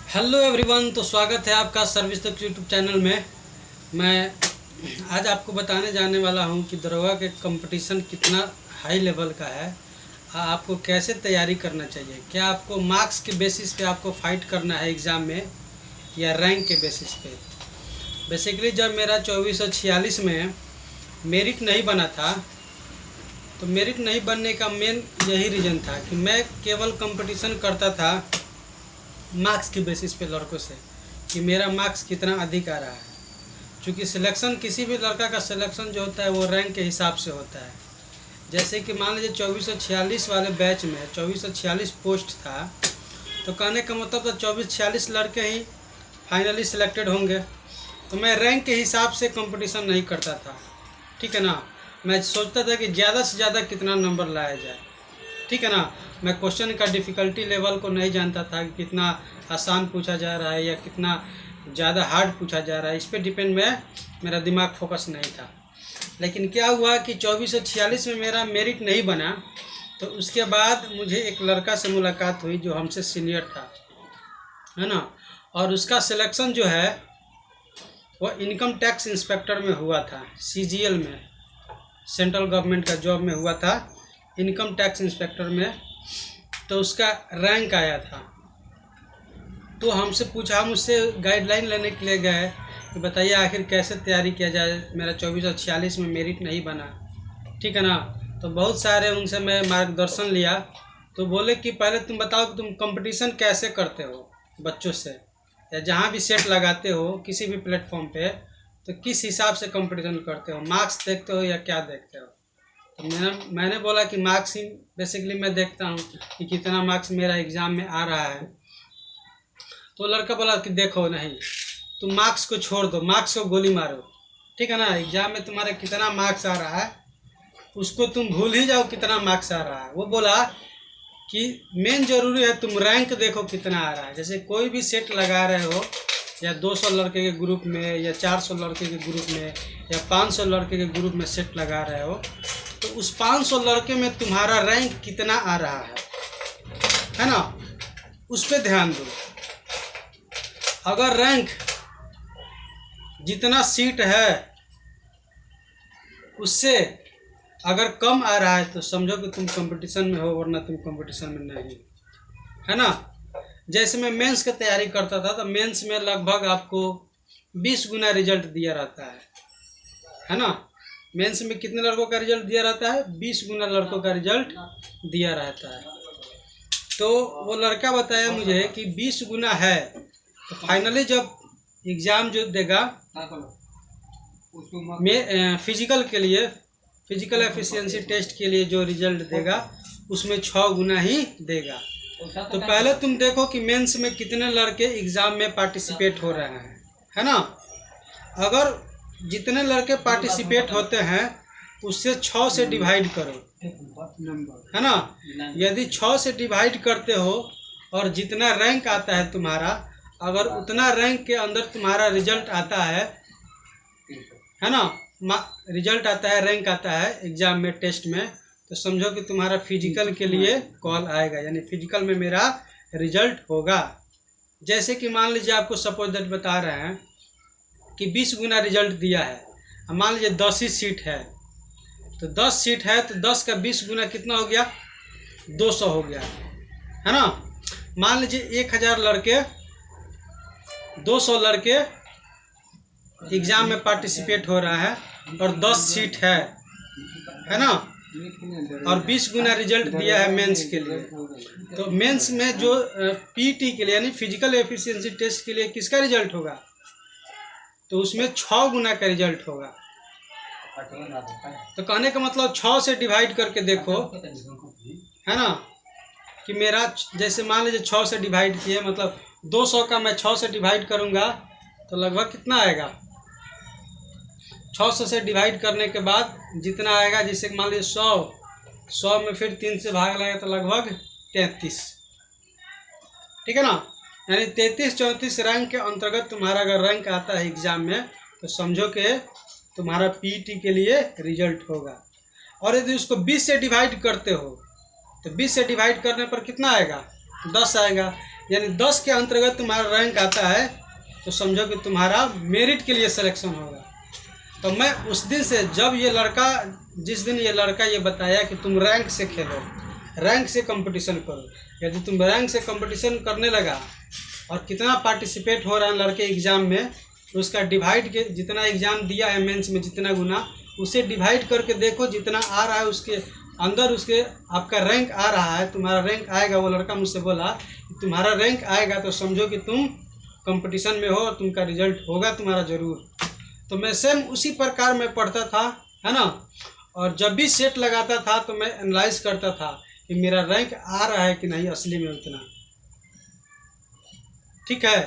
Hello everyone, तो स्वागत है आपका सर्विस तक यूट्यूब चैनल में। मैं आज आपको बताने जाने वाला हूं कि दरोगा के कंपटीशन कितना हाई लेवल का है, आपको कैसे तैयारी करना चाहिए। क्या आपको मार्क्स के बेसिस पे आपको फाइट करना है एग्ज़ाम में या रैंक के बेसिस पे। बेसिकली जब मेरा 2446 में मेरिट नहीं बना था, तो मेरिट नहीं बनने का मेन यही रीज़न था कि मैं केवल कंपटीशन करता था मार्क्स के बेसिस पे लड़कों से कि मेरा मार्क्स कितना अधिक आ रहा है। क्योंकि सिलेक्शन, किसी भी लड़का का सिलेक्शन जो होता है वो रैंक के हिसाब से होता है। जैसे कि मान लीजिए 2446 वाले बैच में 2446 पोस्ट था, तो कहने का मतलब तो 2446 लड़के ही फाइनली सिलेक्टेड होंगे। तो मैं रैंक के हिसाब से कंपटीशन नहीं करता था, ठीक है ना। मैं सोचता था कि ज़्यादा से ज़्यादा कितना नंबर लाया जाए, ठीक है ना। मैं क्वेश्चन का डिफ़िकल्टी लेवल को नहीं जानता था कि कितना आसान पूछा जा रहा है या कितना ज़्यादा हार्ड पूछा जा रहा है। इस पर डिपेंड मेरा दिमाग फोकस नहीं था। लेकिन क्या हुआ कि 2446 में मेरा मेरिट नहीं बना, तो उसके बाद मुझे एक लड़का से मुलाकात हुई जो हमसे सीनियर था, है ना। और उसका सिलेक्शन जो है वह इनकम टैक्स इंस्पेक्टर में हुआ था, CGL में, सेंट्रल गवर्नमेंट का जॉब में हुआ था, इनकम टैक्स इंस्पेक्टर में। तो उसका रैंक आया था। तो हमसे पूछा, मुझसे गाइडलाइन लेने के लिए गए कि बताइए आखिर कैसे तैयारी किया जाए, मेरा 2446 में मेरिट नहीं बना, ठीक है ना। तो बहुत सारे उनसे मैं मार्गदर्शन लिया। तो बोले कि पहले तुम बताओ कि तुम कंपटीशन कैसे करते हो बच्चों से, या जहाँ भी सेट लगाते हो किसी भी प्लेटफॉर्म पे, तो किस हिसाब से कंपटीशन करते हो, मार्क्स देखते हो या क्या देखते हो। तो मैंने बोला कि मार्क्स ही बेसिकली मैं देखता हूँ कि कितना मार्क्स मेरा एग्ज़ाम में आ रहा है। तो लड़का बोला कि देखो, नहीं, तुम मार्क्स को छोड़ दो, मार्क्स को गोली मारो, ठीक है ना। एग्ज़ाम में तुम्हारा कितना मार्क्स आ रहा है उसको तुम भूल ही जाओ कितना मार्क्स आ रहा है। वो बोला कि मेन ज़रूरी है तुम रैंक देखो कितना आ रहा है। जैसे कोई भी सेट लगा रहे हो, या 200 लड़के के ग्रुप में, या 400 लड़के के ग्रुप में, या 500 लड़के के ग्रुप में सेट लगा रहे हो, तो उस 500 लड़के में तुम्हारा रैंक कितना आ रहा है ना, उस पर ध्यान दो। अगर रैंक जितना सीट है उससे अगर कम आ रहा है तो समझो कि तुम कंपटीशन में हो, वरना तुम कंपटीशन में नहीं, है ना। जैसे मैं मेंस की तैयारी करता था, तो मेंस में लगभग आपको 20 गुना रिजल्ट दिया रहता है ना। मेंस में कितने लड़कों का रिजल्ट दिया रहता है? 20 गुना लड़कों का रिजल्ट दिया रहता है। तो वो लड़का बताया मुझे कि 20 गुना है। तो फाइनली जब एग्ज़ाम जो देगा फिजिकल के लिए, फिजिकल एफिशिएंसी टेस्ट के लिए जो रिजल्ट देगा उसमें 6 गुना ही देगा। तो पहले तुम देखो कि मेंस में कितने लड़के एग्ज़ाम में पार्टिसिपेट हो रहे हैं, है ना। अगर जितने लड़के पार्टिसिपेट होते हैं उससे 6 से डिवाइड करो, है ना। यदि 6 से डिवाइड करते हो और जितना रैंक आता है तुम्हारा, अगर उतना रैंक के अंदर तुम्हारा रिजल्ट आता है ना, रिजल्ट आता है, रैंक आता है एग्ज़ाम में, टेस्ट में, तो समझो कि तुम्हारा फिजिकल के लिए कॉल आएगा, यानी फिजिकल में मेरा रिजल्ट होगा। जैसे कि मान लीजिए आपको सपोज दैट बता रहे हैं कि 20 गुना रिजल्ट दिया है, मान लीजिए 10 ही सीट है, तो 10 सीट है तो 10 का 20 गुना कितना हो गया? 200 हो गया, है ना। मान लीजिए 1000 लड़के, 200 लड़के एग्ज़ाम में पार्टिसिपेट हो रहा है और 10 सीट है ना, और 20 गुना रिजल्ट दिया है मेंस के लिए। तो मेंस में जो पीटी के लिए यानी फिजिकल एफिशिएंसी टेस्ट के लिए किसका रिजल्ट होगा? तो उसमें 6 गुना का रिजल्ट होगा। तो कहने का मतलब 6 से डिवाइड करके देखो, है ना, कि मेरा, जैसे मान लीजिए 6 से डिवाइड किए, मतलब 200 का मैं 6 से डिवाइड करूँगा तो लगभग कितना आएगा? 600 से डिवाइड करने के बाद जितना आएगा, जैसे मान लीजिए 100 में फिर 3 से भाग लगेगा तो लगभग 33, ठीक है ना। यानी 33-34 रैंक के अंतर्गत तुम्हारा अगर रैंक आता है एग्ज़ाम में, तो समझो कि तुम्हारा पीटी के लिए रिजल्ट होगा। और यदि उसको 20 से डिवाइड करते हो, तो 20 से डिवाइड करने पर कितना आएगा? 10 आएगा, यानी 10 के अंतर्गत तुम्हारा रैंक आता है तो समझो कि तुम्हारा मेरिट के लिए सिलेक्शन होगा। तो मैं उस दिन से जिस दिन ये लड़का ये बताया कि तुम रैंक से खेलो, रैंक से कंपटीशन करो, यदि तुम रैंक से कंपटीशन करने लगा और कितना पार्टिसिपेट हो रहा है लड़के एग्ज़ाम में, तो उसका डिवाइड के जितना एग्ज़ाम दिया है मेंस में जितना गुना, उसे डिवाइड करके देखो जितना आ रहा है उसके अंदर उसके आपका रैंक आ रहा है, तुम्हारा रैंक आएगा। वो लड़का मुझसे बोला तुम्हारा रैंक आएगा तो समझो कि तुम कंपटीशन में हो और तुमका रिजल्ट होगा तुम्हारा ज़रूर। तो मैं सेम उसी प्रकार मैं पढ़ता था, है ना। और जब भी सेट लगाता था तो मैं एनालाइज करता था कि मेरा रैंक आ रहा है कि नहीं असली में उतना, ठीक है।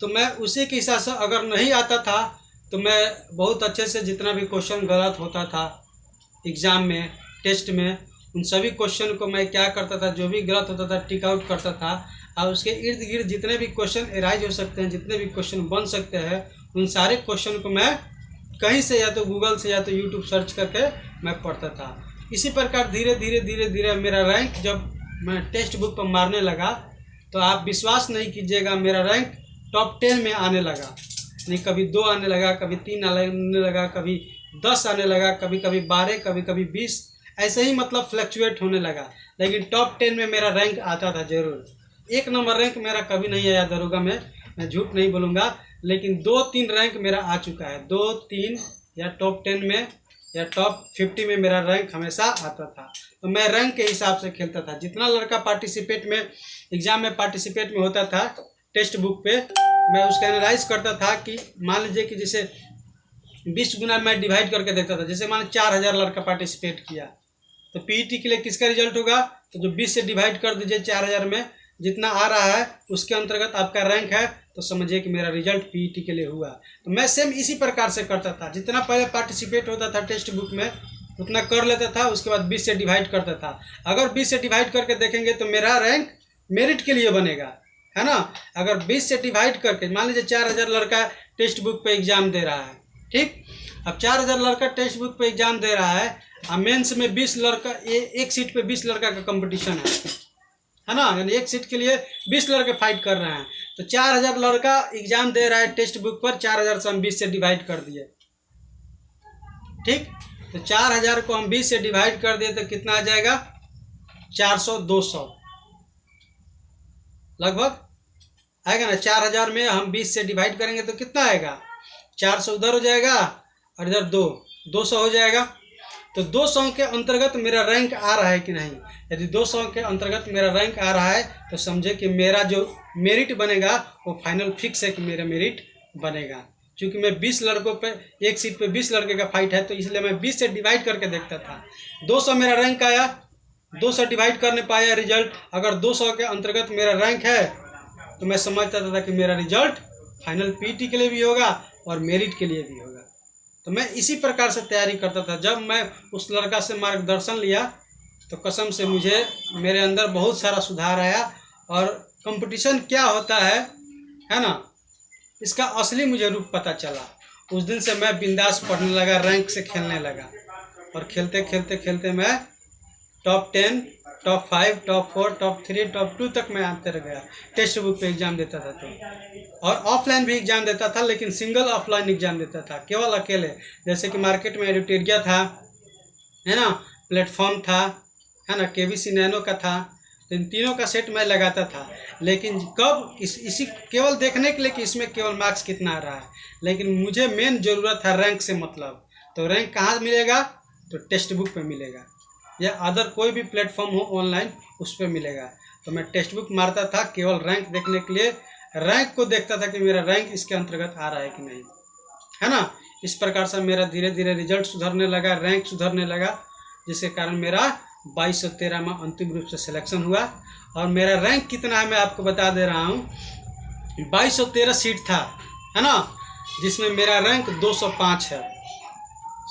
तो मैं उसी के हिसाब से अगर नहीं आता था तो मैं बहुत अच्छे से जितना भी क्वेश्चन गलत होता था एग्ज़ाम में, टेस्ट में, उन सभी क्वेश्चन को मैं क्या करता था, जो भी गलत होता था टिक आउट करता था। और उसके इर्द गिर्द जितने भी क्वेश्चन एराइज हो सकते हैं, जितने भी क्वेश्चन बन सकते हैं, उन सारे क्वेश्चन को मैं कहीं से या तो गूगल से या तो यूट्यूब सर्च करके मैं पढ़ता था। इसी प्रकार धीरे धीरे मेरा रैंक जब मैं टेक्स्ट बुक पर मारने लगा तो आप विश्वास नहीं कीजिएगा, मेरा रैंक टॉप 10 में आने लगा। नहीं, कभी 2 आने लगा, कभी 3 आने लगा, कभी 10 आने लगा, कभी 12, कभी 20, ऐसे ही मतलब फ्लक्चुएट होने लगा। लेकिन टॉप 10 में मेरा रैंक आता था जरूर। 1 नंबर रैंक मेरा कभी नहीं आया दरोगा में, मैं झूठ नहीं बोलूँगा, लेकिन 2-3 रैंक मेरा आ चुका है। 2-3 या टॉप 10 में या टॉप 50 में मेरा रैंक हमेशा आता था। तो मैं रैंक के हिसाब से खेलता था। जितना लड़का पार्टिसिपेट में एग्ज़ाम में पार्टिसिपेट में होता था टेक्स्ट बुक पे, मैं उसका एनालाइज करता था कि मान लीजिए कि जैसे 20 गुना मैं डिवाइड करके देखता था। जैसे मान 4000 लड़का पार्टिसिपेट किया तो पीईटी के लिए किसका रिजल्ट होगा, तो जो 20 से डिवाइड कर दीजिए 4000 में जितना आ रहा है उसके अंतर्गत आपका रैंक है, तो समझिए कि मेरा रिजल्ट पीईटी के लिए हुआ। तो मैं सेम इसी प्रकार से करता था। जितना पहले पार्टिसिपेट होता था टेक्स्ट बुक में उतना कर लेता था, उसके बाद 20 से डिवाइड करता था। अगर 20 से डिवाइड करके देखेंगे तो मेरा रैंक मेरिट के लिए बनेगा, है ना। अगर 20 से डिवाइड करके मान लीजिए 4000 लड़का टेक्स्ट बुक पे एग्ज़ाम दे रहा है, ठीक। अब 4000 लड़का टेक्स्ट बुक पे एग्ज़ाम दे रहा है, मेंस में 20 लड़का, एक सीट पे 20 लड़का का कंपटीशन है ना, यानी एक सीट के लिए 20 लड़के फाइट कर रहे हैं। तो 4000 लड़का एग्ज़ाम दे रहा है टेक्स्ट बुक पर, 4000 से हम 20 से डिवाइड कर दिए, ठीक। तो 4000 को हम 20 से डिवाइड कर दिए तो कितना आ जाएगा, 400-200 लगभग आएगा ना। 4000 में हम 20 से डिवाइड करेंगे तो कितना आएगा, 400 उधर हो जाएगा और इधर 200 हो जाएगा। तो 200 के अंतर्गत मेरा रैंक आ रहा है कि नहीं। यदि 200 के अंतर्गत मेरा रैंक आ रहा है तो समझे कि मेरा जो मेरिट बनेगा वो फाइनल फिक्स है कि मेरा मेरिट बनेगा। क्योंकि मैं 20 लड़कों पे, एक सीट पे 20 लड़के का फाइट है, तो इसलिए मैं 20 से डिवाइड करके देखता था। 200 मेरा रैंक आया, 200 डिवाइड करने पाया रिजल्ट। अगर 200 के अंतर्गत मेरा रैंक है तो मैं समझता था कि मेरा रिजल्ट फाइनल पीटी के लिए भी होगा और मेरिट के लिए भी होगा। तो मैं इसी प्रकार से तैयारी करता था। जब मैं उस लड़का से मार्गदर्शन लिया तो कसम से मुझे मेरे अंदर बहुत सारा सुधार आया और कंपटीशन क्या होता है ना, इसका असली मुझे रूप पता चला। उस दिन से मैं बिंदास पढ़ने लगा, रैंक से खेलने लगा और खेलते खेलते खेलते मैं top 10, top 5, top 4, top 3, top 2 तक मैं आते रह गया। टेक्स्ट बुक पे एग्ज़ाम देता था तो, और ऑफलाइन भी एग्ज़ाम देता था, लेकिन सिंगल ऑफलाइन एग्ज़ाम देता था, केवल अकेले। जैसे कि मार्केट में एडिटेरिया था, है ना, प्लेटफॉर्म था, है ना, केबीसी नैनो का था। तो इन तीनों का सेट मैं लगाता था। लेकिन कब इसी केवल देखने के लिए कि इसमें केवल मार्क्स कितना आ रहा है, लेकिन मुझे मेन ज़रूरत है रैंक से मतलब। तो रैंक कहाँ मिलेगा, तो टेक्स्ट बुक पे मिलेगा या अदर कोई भी प्लेटफॉर्म हो ऑनलाइन उस पर मिलेगा। तो मैं टेक्स्ट बुक मारता था केवल रैंक देखने के लिए, रैंक को देखता था कि मेरा रैंक इसके अंतर्गत आ रहा है कि नहीं, है ना। इस प्रकार से मेरा धीरे धीरे रिजल्ट सुधरने लगा, रैंक सुधरने लगा, जिसके कारण मेरा 2213 में अंतिम रूप से सिलेक्शन हुआ। और मेरा रैंक कितना है मैं आपको बता दे रहा हूँ, 2213 सीट था, है ना, जिसमें मेरा रैंक 205 है।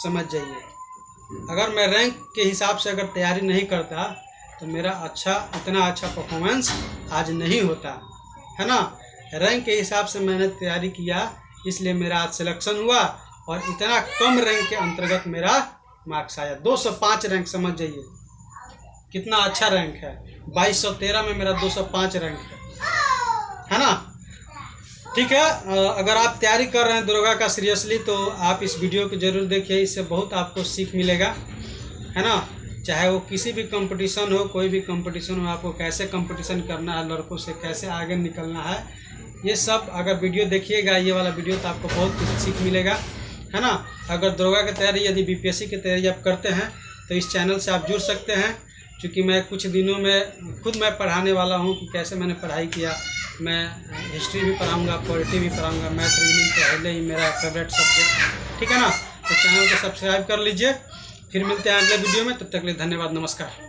समझ जाइए, अगर मैं रैंक के हिसाब से अगर तैयारी नहीं करता तो मेरा इतना अच्छा परफॉर्मेंस आज नहीं होता, है ना। रैंक के हिसाब से मैंने तैयारी किया, इसलिए मेरा आज सिलेक्शन हुआ और इतना कम रैंक के अंतर्गत मेरा मार्क्स आया 205 रैंक। समझ जाइए, कितना अच्छा रैंक है। 2213 में मेरा 205 रैंक है ना। ठीक है, अगर आप तैयारी कर रहे हैं दरोगा का सीरियसली, तो आप इस वीडियो को ज़रूर देखिए, इससे बहुत आपको सीख मिलेगा, है ना। चाहे वो किसी भी कंपटीशन हो, कोई भी कंपटीशन हो, आपको कैसे कंपटीशन करना है, लड़कों से कैसे आगे निकलना है, ये सब अगर वीडियो देखिएगा, ये वाला वीडियो, तो आपको बहुत कुछ सीख मिलेगा, है ना। अगर दरोगा की तैयारी, यदि बीपीएससी की तैयारी आप करते हैं तो इस चैनल से आप जुड़ सकते हैं, क्योंकि मैं कुछ दिनों में खुद मैं पढ़ाने वाला हूँ कि कैसे मैंने पढ़ाई किया। मैं हिस्ट्री भी पढ़ाऊँगा, पॉलिटी भी पढ़ाऊँगा, मैथ रीजनिंग तो पहले ही मेरा फेवरेट सब्जेक्ट, ठीक है ना। तो चैनल को सब्सक्राइब कर लीजिए। फिर मिलते हैं अगले वीडियो में, तब तक के लिए धन्यवाद, नमस्कार।